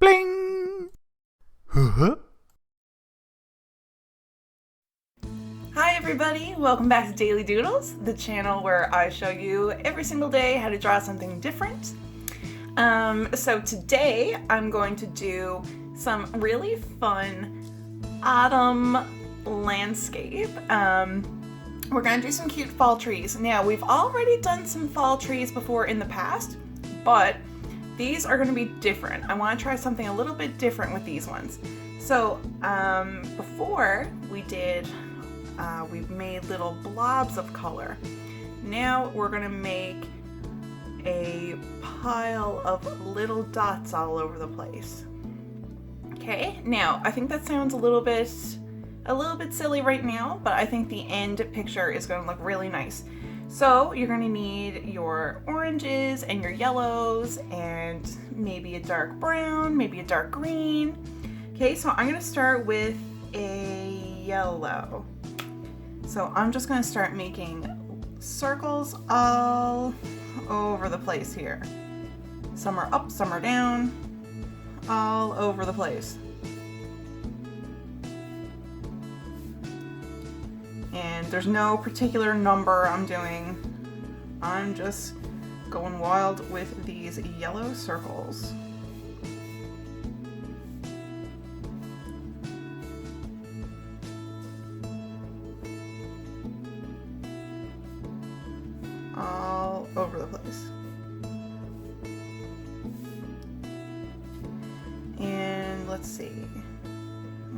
Bling! Huh? Hi everybody, welcome back to Daily Doodles, the channel where I show you every single day how to draw something different. So today I'm going to do some really fun autumn landscape. We're going to do some cute fall trees. Now, we've already done some fall trees before in the past, but these are going to be different. I want to try something a little bit different with these ones. So before we made little blobs of color. Now we're going to make a pile of little dots all over the place. Okay, now I think that sounds a little bit silly right now, but I think the end picture is going to look really nice. So you're going to need your oranges and your yellows and maybe a dark brown, maybe a dark green. Okay, so I'm going to start with a yellow. So I'm just going to start making circles all over the place here. Some are up, some are down, all over the place. And there's no particular number I'm doing. I'm just going wild with these yellow circles. All over the place. And let's see.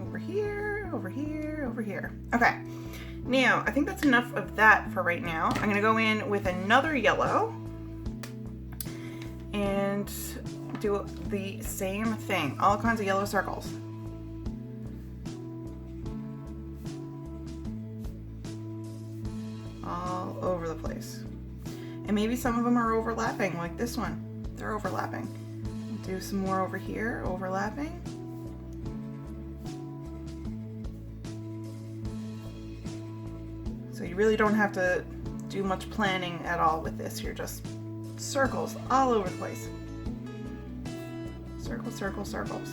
Over here, over here, over here. Okay. Now, I think that's enough of that for right now. I'm going to go in with another yellow and do the same thing. All kinds of yellow circles. All over the place. And maybe some of them are overlapping, like this one. They're overlapping. Do some more over here, overlapping. So you really don't have to do much planning at all with this. You're just circles all over the place. Circles, circles, circles.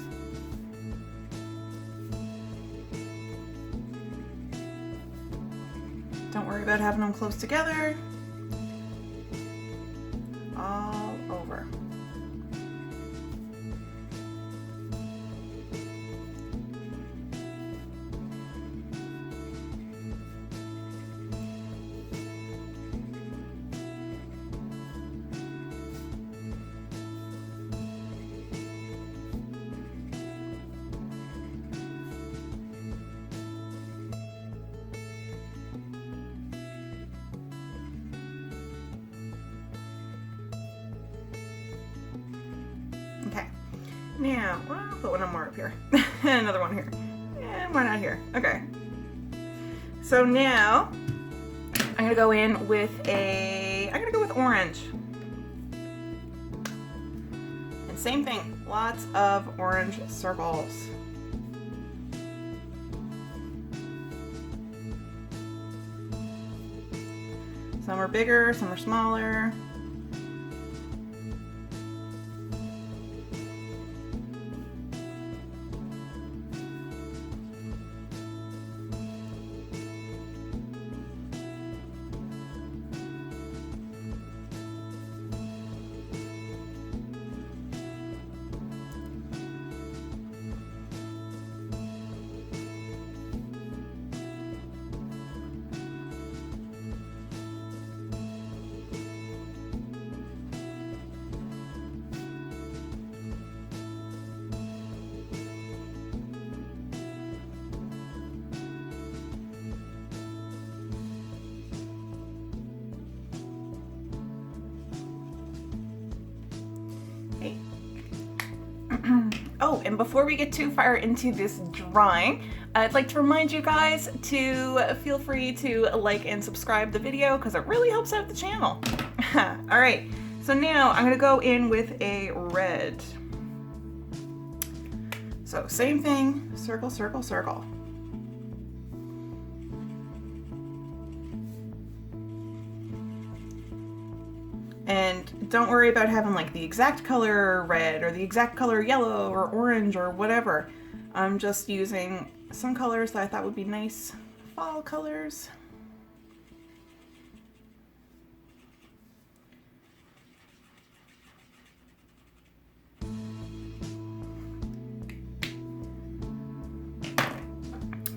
Don't worry about having them close together. All over. Okay, now I'll put one more up here, another one here, and why not here? Okay, so now I'm gonna go in with orange, and same thing, lots of orange circles. Some are bigger, some are smaller. Oh, and before we get too far into this drawing, I'd like to remind you guys to feel free to like and subscribe the video because it really helps out the channel. All right, so now I'm gonna go in with a red. So same thing, circle, circle, circle. And don't worry about having like the exact color red or the exact color yellow or orange or whatever. I'm just using some colors that I thought would be nice fall colors.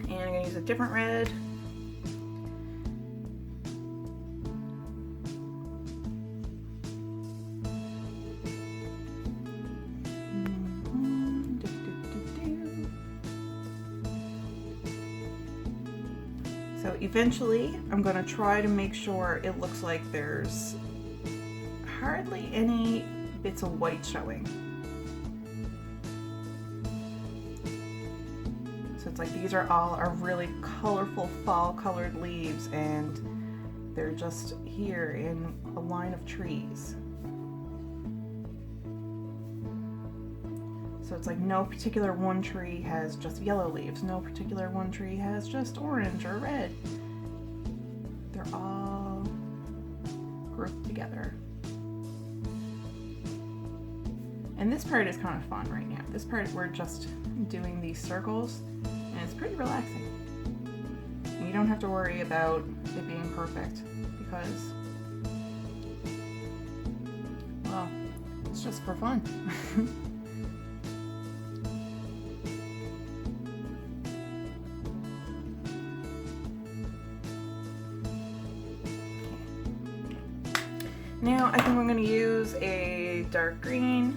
And I'm gonna use a different red. So eventually I'm going to try to make sure it looks like there's hardly any bits of white showing. So it's like these are all our really colorful fall colored leaves, and they're just here in a line of trees. So it's like no particular one tree has just yellow leaves, no particular one tree has just orange or red. They're all grouped together. And this part is kind of fun right now. This part we're just doing these circles, and it's pretty relaxing. And you don't have to worry about it being perfect because, well, it's just for fun. Now I think I'm going to use a dark green.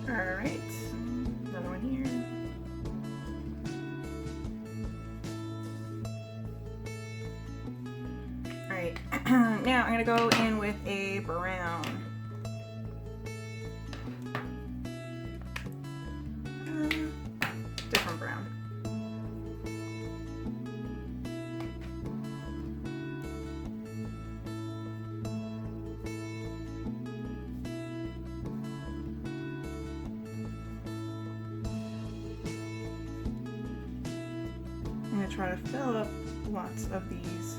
Alright, another one here. Alright, now I'm going to go in with a brown. Different brown. I'm going to try to fill up lots of these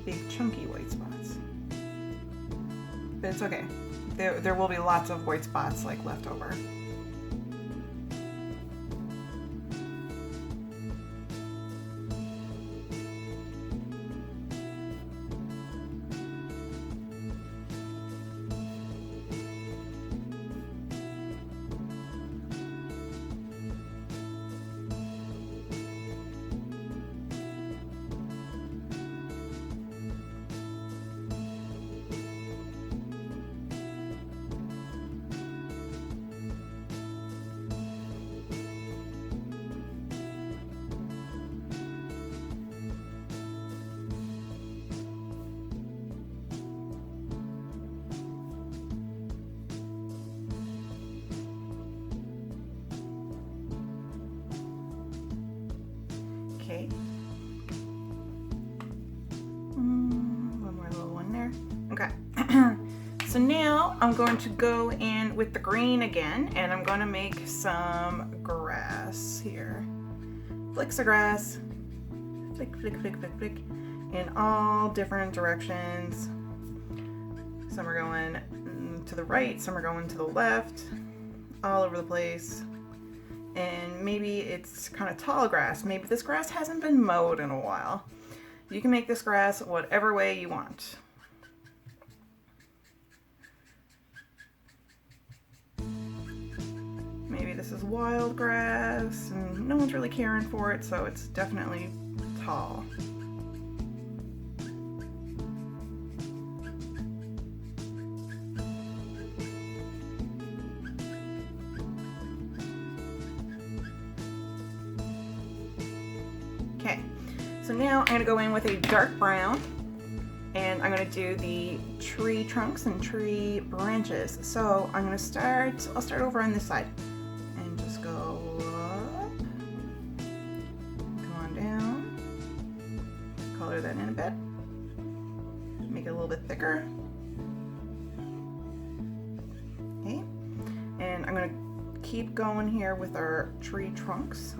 big chunky white spots. But it's okay. There will be lots of white spots like left over. Okay. One more little one there. Okay. So now I'm going to go in with the green again, and I'm going to make some grass here. flicks of grass, flick, flick, flick, flick, flick, in all different directions. Some are going to the right, some are going to the left, all over the place. And maybe it's kind of tall grass. Maybe this grass hasn't been mowed in a while. You can make this grass whatever way you want. Maybe this is wild grass and no one's really caring for it, so it's definitely tall. Okay, so now I'm going to go in with a dark brown and I'm going to do the tree trunks and tree branches. So I'm going to I'll start over on this side and just go up, come on down, color that in a bit, make it a little bit thicker. Okay, and I'm going to keep going here with our tree trunks.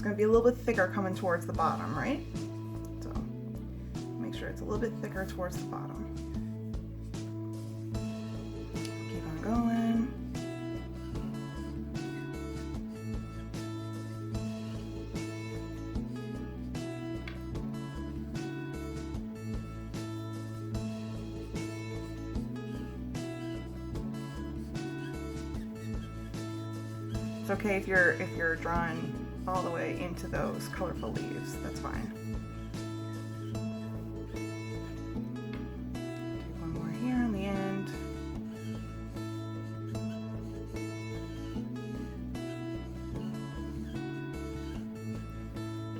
Going to be a little bit thicker coming towards the bottom, right? So make sure it's a little bit thicker towards the bottom. Keep on going. It's okay if you're drawing all the way into those colorful leaves, that's fine. Do one more here on the end.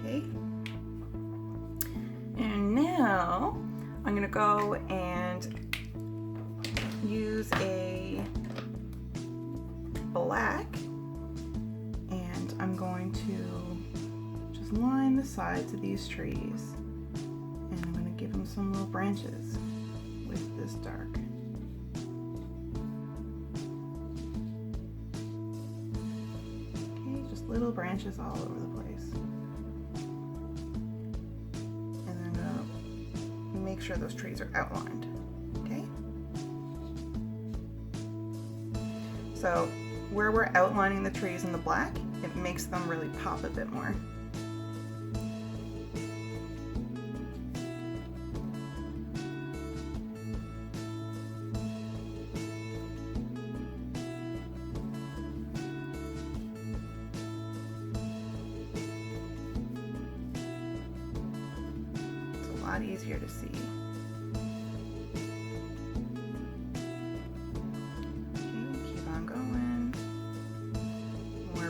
Okay. And now I'm gonna go and use a black. I'm going to just line the sides of these trees and I'm going to give them some little branches with this dark. Okay, just little branches all over the place. And then I'm going to make sure those trees are outlined. Okay? So where we're outlining the trees in the black, it makes them really pop a bit more. It's a lot easier to see.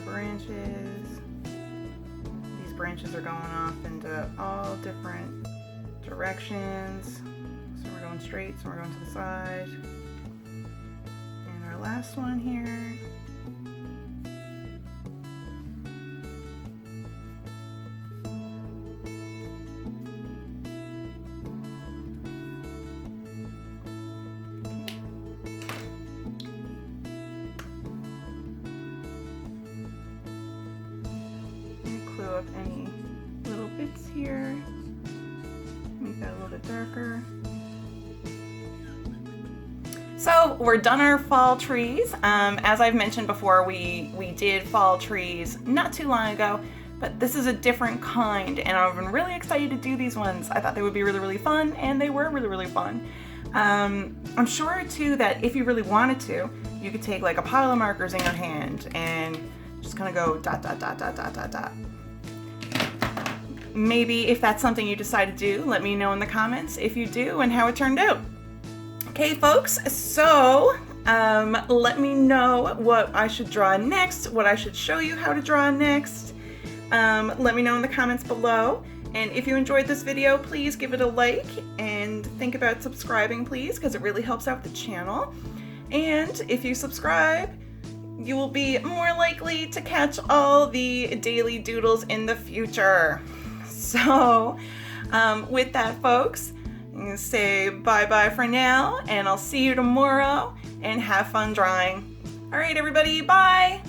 Branches. These branches are going off into all different directions. So we're going straight, so we're going to the side. And our last one here. Up any little bits here, make that a little bit darker. So we're done our fall trees. As I've mentioned before, we did fall trees not too long ago, but this is a different kind and I've been really excited to do these ones. I thought they would be really, really fun and they were really, really fun. I'm sure too that if you really wanted to, you could take like a pile of markers in your hand and just kind of go dot, dot, dot, dot, dot, dot, dot. Maybe if that's something you decide to do, let me know in the comments if you do and how it turned out. Okay, folks, so let me know what I should draw next, what I should show you how to draw next. Let me know in the comments below. And if you enjoyed this video, please give it a like and think about subscribing, please, because it really helps out the channel. And if you subscribe, you will be more likely to catch all the daily doodles in the future. So with that, folks, I'm going to say bye-bye for now, and I'll see you tomorrow. and have fun drawing. All right, everybody, bye!